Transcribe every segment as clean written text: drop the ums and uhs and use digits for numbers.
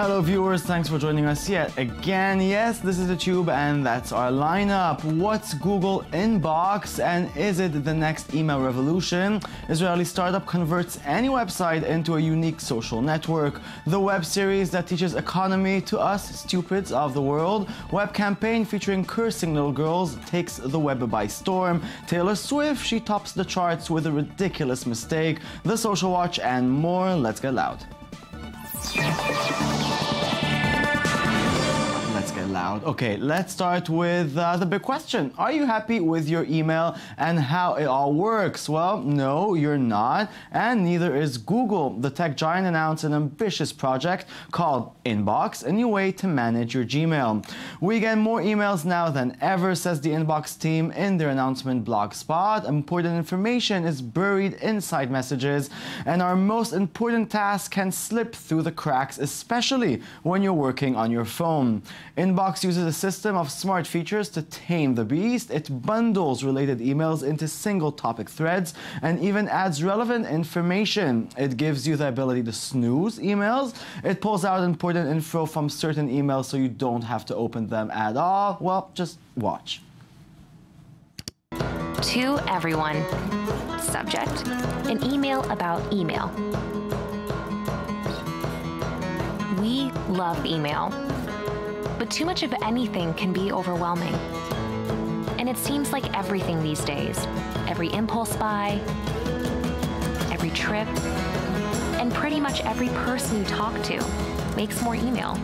Hello viewers, thanks for joining us yet again. Yes, this is theTube and that's our lineup. What's Google Inbox and is it the next email revolution? Israeli startup converts any website into a unique social network. The web series that teaches economy to us stupids of the world. Web campaign featuring cursing little girls takes the web by storm. Taylor Swift, she tops the charts with a ridiculous mistake. The Social Watch and more. Let's get loud. Loud. Okay, let's start with the big question. Are you happy with your email and how it all works? Well, no, you're not, and neither is Google. The tech giant announced an ambitious project called Inbox, a new way to manage your Gmail. We get more emails now than ever, says the Inbox team in their announcement blog spot. Important information is buried inside messages, and our most important tasks can slip through the cracks, especially when you're working on your phone. Inbox uses a system of smart features to tame the beast. It bundles related emails into single topic threads and even adds relevant information. It gives you the ability to snooze emails. It pulls out important info from certain emails so you don't have to open them at all. Well, just watch. To everyone. Subject: an email about email. We love email. But too much of anything can be overwhelming. And it seems like everything these days, every impulse buy, every trip, and pretty much every person you talk to makes more email.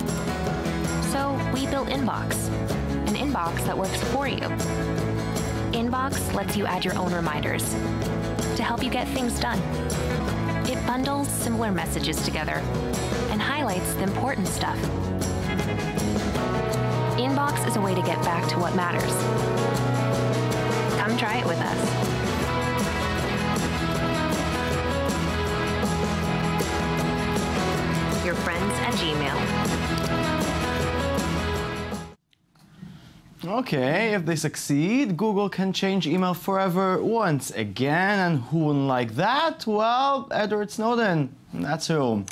So we built Inbox, an inbox that works for you. Inbox lets you add your own reminders to help you get things done. It bundles similar messages together and highlights the important stuff. Inbox is a way to get back to what matters. Come try it with us. Your friends at Gmail. Okay, if they succeed, Google can change email forever once again. And who wouldn't like that? Well, Edward Snowden. That's who.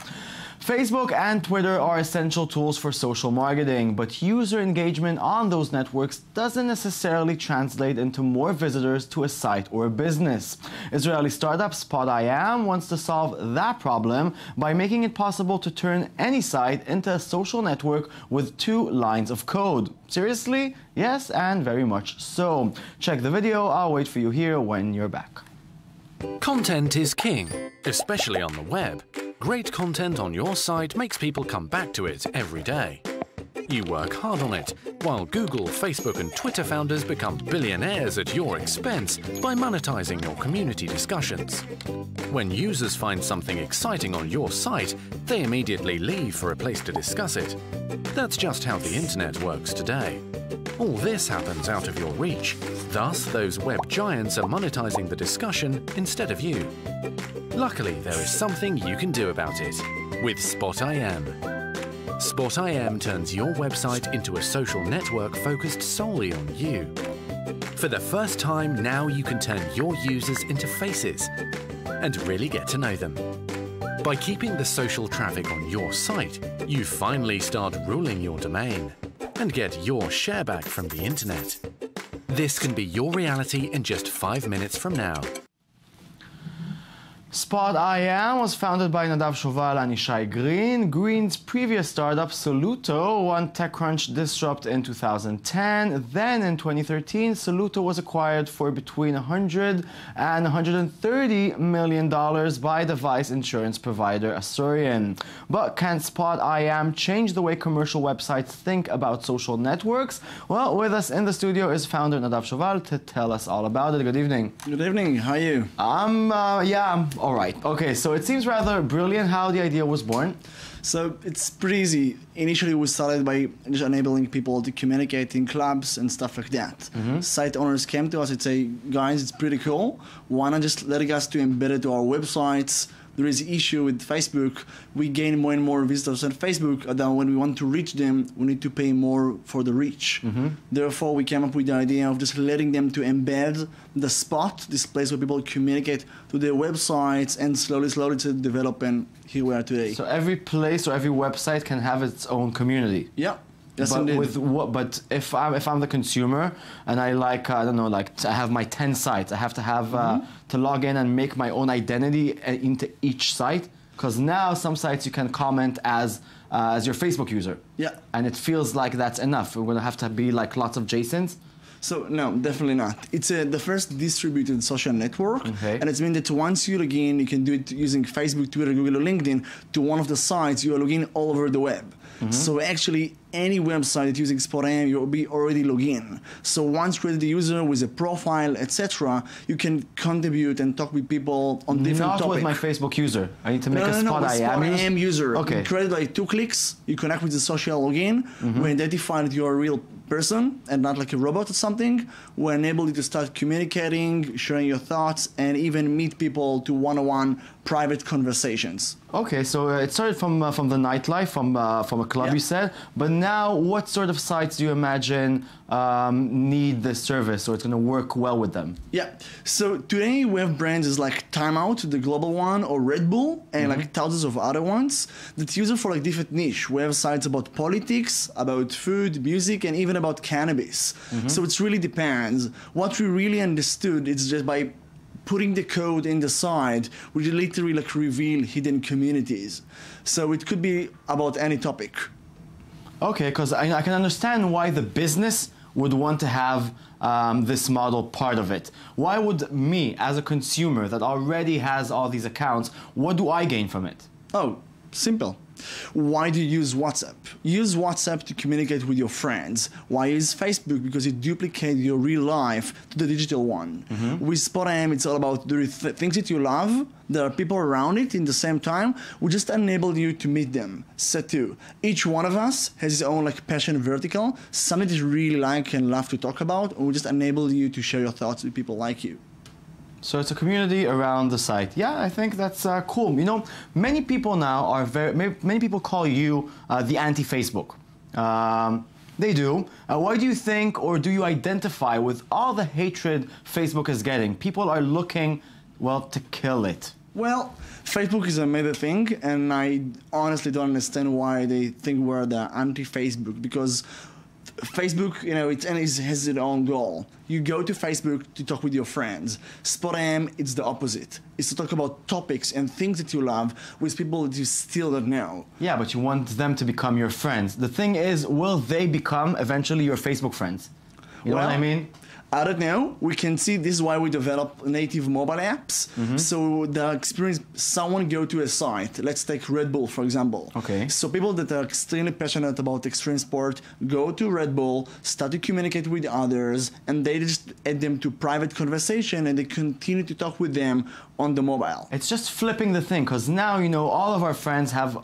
Facebook and Twitter are essential tools for social marketing, but user engagement on those networks doesn't necessarily translate into more visitors to a site or a business. Israeli startup Spot.im wants to solve that problem by making it possible to turn any site into a social network with 2 lines of code. Seriously? Yes, and very much so. Check the video. I'll wait for you here when you're back. Content is king, especially on the web. Great content on your site makes people come back to it every day. You work hard on it, while Google, Facebook and Twitter founders become billionaires at your expense by monetizing your community discussions. When users find something exciting on your site, they immediately leave for a place to discuss it. That's just how the internet works today. All this happens out of your reach. Thus, those web giants are monetizing the discussion instead of you. Luckily, there is something you can do about it with Spot.im. Spot.im turns your website into a social network focused solely on you. For the first time, now you can turn your users into faces and really get to know them. By keeping the social traffic on your site, you finally start ruling your domain and get your share back from the internet. This can be your reality in just 5 minutes from now. Spot.im was founded by Nadav Shoval and Ishai Green. Green's previous startup, Soluto, won TechCrunch Disrupt in 2010. Then in 2013, Soluto was acquired for between $100 and $130 million by device insurance provider Asurion. But can Spot.im change the way commercial websites think about social networks? Well, with us in the studio is founder Nadav Shoval to tell us all about it. Good evening. Good evening. How are you? I'm all right. Okay, so it seems rather brilliant how the idea was born. So it's pretty easy. Initially, we started by just enabling people to communicate in clubs and stuff like that. Site owners came to us and say, guys, it's pretty cool. Why not just letting us to embed it to our websites, there is issue with Facebook. We gain more and more visitors on Facebook, and then when we want to reach them, we need to pay more for the reach. Therefore, we came up with the idea of just letting them to embed the Spot, this place where people communicate to their websites, and slowly to develop, and here we are today. So every place or every website can have its own community. Yeah. Yes, but indeed. with what? But if I'm the consumer and I like I don't know, like I have my 10 sites, I have to have to log in and make my own identity into each site, because now some sites you can comment as your Facebook user. Yeah. And it feels like that's enough. We're gonna have to be like lots of JSONs. So no, definitely not. It's the first distributed social network, and it's mean that once you log in, you can do it using Facebook, Twitter, Google, or LinkedIn to one of the sites. You are logging all over the web. So actually, any website that's using SpotIM, you'll be already logged in. So once you create the user with a profile, etc., you can contribute and talk with people on different topics. Not with my Facebook user. I need to make a SpotIM user. Okay. You create like 2 clicks. You connect with the social login. We identify that you're a real person and not like a robot or something. We enable you to start communicating, sharing your thoughts, and even meet people to one-on-one private conversations. Okay, so it started from the nightlife, from a club, you said. But now, what sort of sites do you imagine need this service, or it's going to work well with them? Yeah. So today we have brands like Time Out, the global one, or Red Bull, and like thousands of other ones that use it for like different niche. We have sites about politics, about food, music, and even about cannabis. So it really depends. What we really understood is just by putting the code in the side, we literally like reveal hidden communities. So it could be about any topic. Okay, because I can understand why the business would want to have this model part of it. Why would me, as a consumer that already has all these accounts, what do I gain from it? Oh, simple. Why do you use WhatsApp? Use WhatsApp to communicate with your friends. Why use Facebook? Because it duplicates your real life to the digital one. With SpotIM, it's all about the things that you love. There are people around it in the same time. We just enable you to meet them. Set two. Each one of us has his own like passion vertical, something that you really like and love to talk about. And we just enable you to share your thoughts with people like you. So it's a community around the site. Yeah, I think that's cool. You know, many people now are many people call you the anti-Facebook. They do. Why do you think, or do you identify with all the hatred Facebook is getting? People are looking, well, to kill it. Well, Facebook is a meta thing, and I honestly don't understand why they think we're the anti-Facebook, because Facebook, you know, it has its own goal. You go to Facebook to talk with your friends. SpotIM, it's the opposite. It's to talk about topics and things that you love with people that you still don't know. Yeah, but you want them to become your friends. The thing is, will they become eventually your Facebook friends? You know what I mean? I don't know. We can see this is why we develop native mobile apps. So the experience, someone go to a site, let's take Red Bull, for example. Okay. So people that are extremely passionate about extreme sport go to Red Bull, start to communicate with others, and they just add them to private conversation, and they continue to talk with them on the mobile. It's just flipping the thing, because now, you know, all of our friends have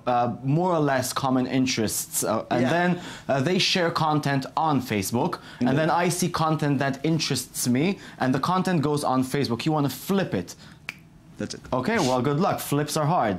more or less common interests, and then they share content on Facebook, and then I see content that interests me, and the content goes on Facebook. You want to flip it. That's it. Okay, well, good luck. Flips are hard.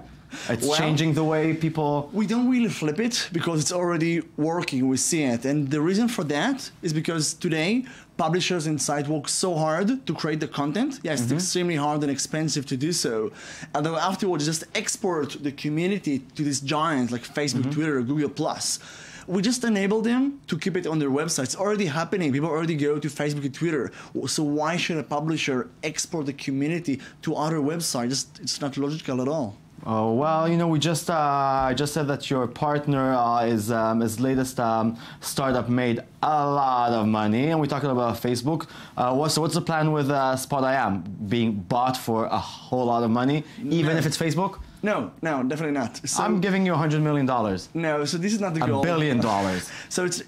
It's changing the way people... We don't really flip it because it's already working. We see it. And the reason for that is because today, publishers and sites work so hard to create the content. Yes, it's extremely hard and expensive to do so. And then afterwards, just export the community to these giants like Facebook, Twitter, Google+. We just enable them to keep it on their website. It's already happening. People already go to Facebook and Twitter. So why should a publisher export the community to other websites? It's not logical at all. Oh, well, you know, we just said that your partner his latest startup made a lot of money, and we're talking about Facebook. What's the plan with SpotIM being bought for a whole lot of money, even if it's Facebook? No, definitely not. So, I'm giving you $100 million. No, so this is not the goal. $1 billion. So it's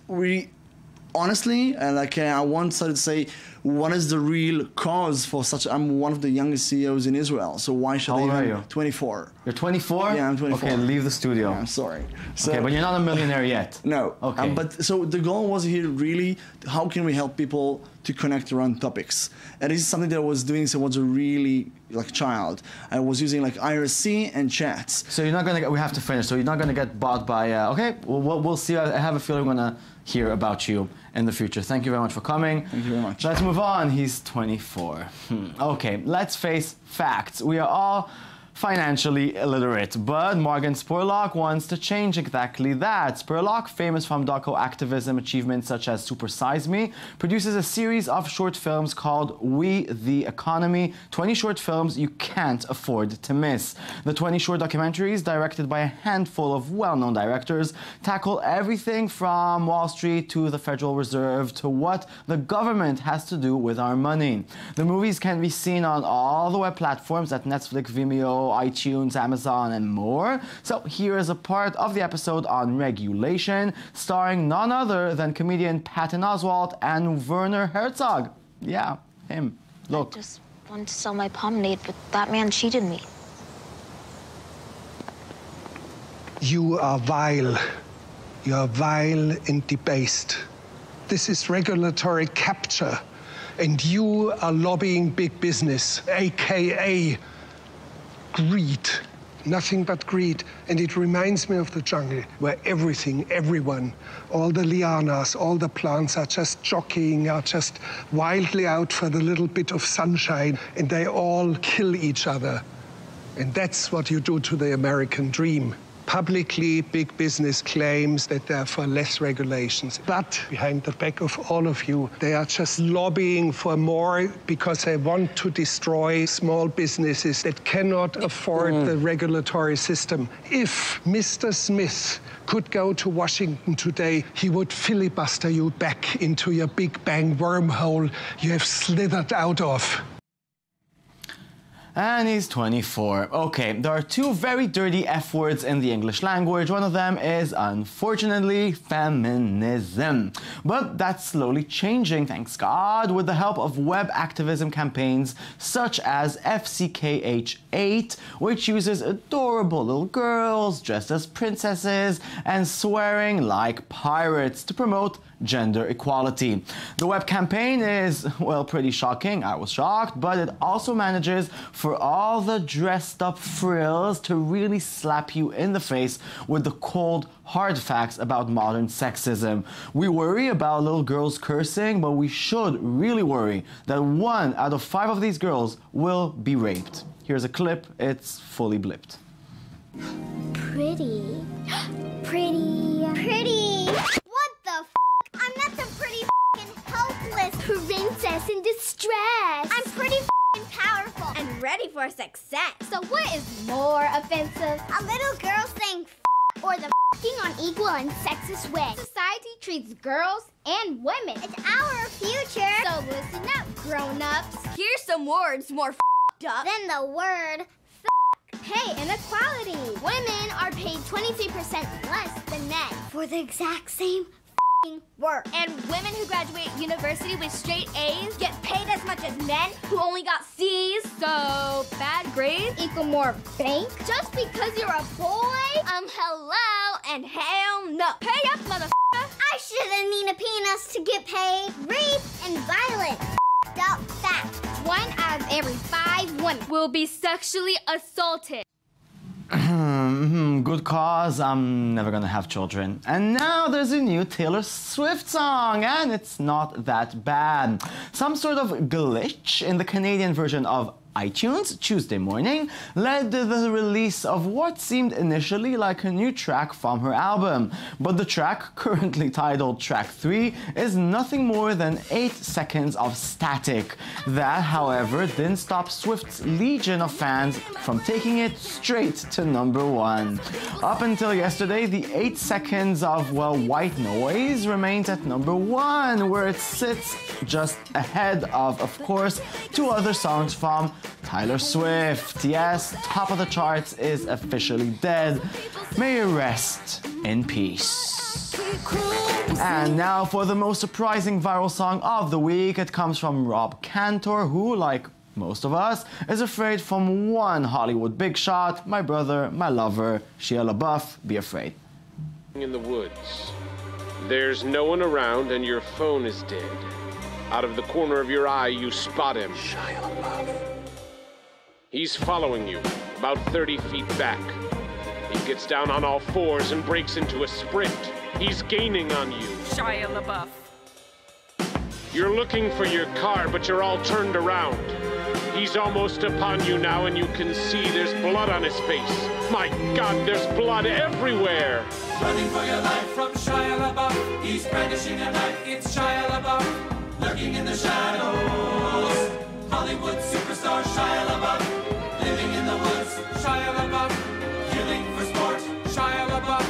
honestly, like I once started to say, what is the real cause for such? I'm one of the youngest CEOs in Israel, so why should How I old are even? you? 24. You're 24? Yeah, I'm 24. Okay, leave the studio. Yeah, I'm sorry. So, Okay, but you're not a millionaire yet. no. Okay. But so the goal was here really, how can we help people to connect around topics? And this is something that I was doing since I was a really child. I was using IRC and chats. So you're not gonna we have to finish. So you're not gonna get bought by. Okay, we'll see. I have a feeling we're gonna hear about you in the future. Thank you very much for coming. Thank you very much. Let's move on. He's 24. Okay, let's face facts. We are all financially illiterate, but Morgan Spurlock wants to change exactly that. Spurlock, famous from doco activism achievements such as Super Size Me, produces a series of short films called We the Economy, 20 short films you can't afford to miss. The 20 short documentaries, directed by a handful of well-known directors, tackle everything from Wall Street to the Federal Reserve to what the government has to do with our money. The movies can be seen on all the web platforms at Netflix, Vimeo, iTunes, Amazon, and more. So here is a part of the episode on regulation, starring none other than comedian Patton Oswalt and Werner Herzog. Yeah, him. Look. I just wanted to sell my pomade, but that man cheated me. You are vile. You are vile and debased. This is regulatory capture, and you are lobbying big business, AKA greed. Nothing but greed. And it reminds me of the jungle, where everything, everyone, all the lianas, all the plants are just jockeying, are just wildly out for the little bit of sunshine, and they all kill each other. And that's what you do to the American dream. Publicly, big business claims that they're for less regulations. But behind the back of all of you, they are just lobbying for more because they want to destroy small businesses that cannot afford the regulatory system. If Mr. Smith could go to Washington today, he would filibuster you back into your Big Bang wormhole you have slithered out of. And he's 24. Okay, there are two very dirty F words in the English language. One of them is, unfortunately, feminism. But that's slowly changing, thanks God, with the help of web activism campaigns such as FCKH8, which uses adorable little girls dressed as princesses and swearing like pirates to promote gender equality. The web campaign is, well, pretty shocking. I was shocked, but it also manages for all the dressed up frills to really slap you in the face with the cold, hard facts about modern sexism. We worry about little girls cursing, but we should really worry that 1 out of 5 of these girls will be raped. Here's a clip. It's fully blipped. Pretty. Pretty. What the f***? I'm not some pretty f***ing helpless princess in distress. I'm pretty f***ing powerful and ready for success. So what is more offensive? A little girl saying f*** or the f***ing on equal and sexist way. Society treats girls and women. It's our future. So listen up, grown-ups. Here's some words more f***ed up than the word pay inequality. Women are paid 23% less than men for the exact same work. And women who graduate university with straight A's get paid as much as men who only got C's. So bad grades equal more bank just because you're a boy? Hello and hell no. Pay up, motherfucker. I shouldn't need a penis to get paid. Rape and violence. Up fact. 1 out of every 5 women will be sexually assaulted. Good cause, I'm never gonna have children. And now there's a new Taylor Swift song, and it's not that bad. Some sort of glitch in the Canadian version of iTunes Tuesday morning led to the release of what seemed initially like a new track from her album. But the track, currently titled Track 3, is nothing more than 8 seconds of static. That, however, didn't stop Swift's legion of fans from taking it straight to #1. Up until yesterday, the 8 seconds of, well, white noise remains at #1, where it sits just ahead of course, 2 other songs from Taylor Swift. Yes, top of the charts is officially dead. May you rest in peace. And now for the most surprising viral song of the week. It comes from Rob Cantor, who, like most of us, is afraid from one Hollywood big shot. My brother, my lover, Shia LaBeouf, be afraid. In the woods, there's no one around and your phone is dead. Out of the corner of your eye, you spot him. Shia LaBeouf. He's following you, about 30 feet back. He gets down on all fours and breaks into a sprint. He's gaining on you. Shia LaBeouf. You're looking for your car, but you're all turned around. He's almost upon you now, and you can see there's blood on his face. My God, there's blood everywhere. Running for your life from Shia LaBeouf. He's brandishing a knife. It's Shia LaBeouf. Lurking in the shadows. Hollywood superstar Shia LaBeouf. Living in the woods. Shia LaBeouf. Killing for sport. Shia LaBeouf.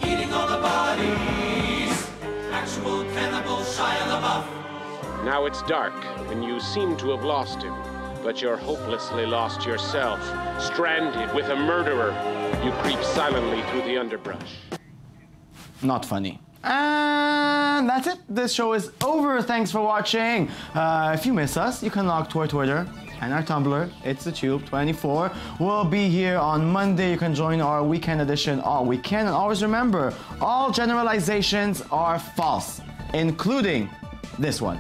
Eating all the bodies. Actual cannibal Shia LaBeouf. Now it's dark, and you seem to have lost him. But you're hopelessly lost yourself, stranded with a murderer. You creep silently through the underbrush. Not funny. And that's it. This show is over. Thanks for watching. If you miss us, you can log to our Twitter and our Tumblr. It's thetube24. We'll be here on Monday. You can join our weekend edition all weekend. And always remember, all generalizations are false, including this one.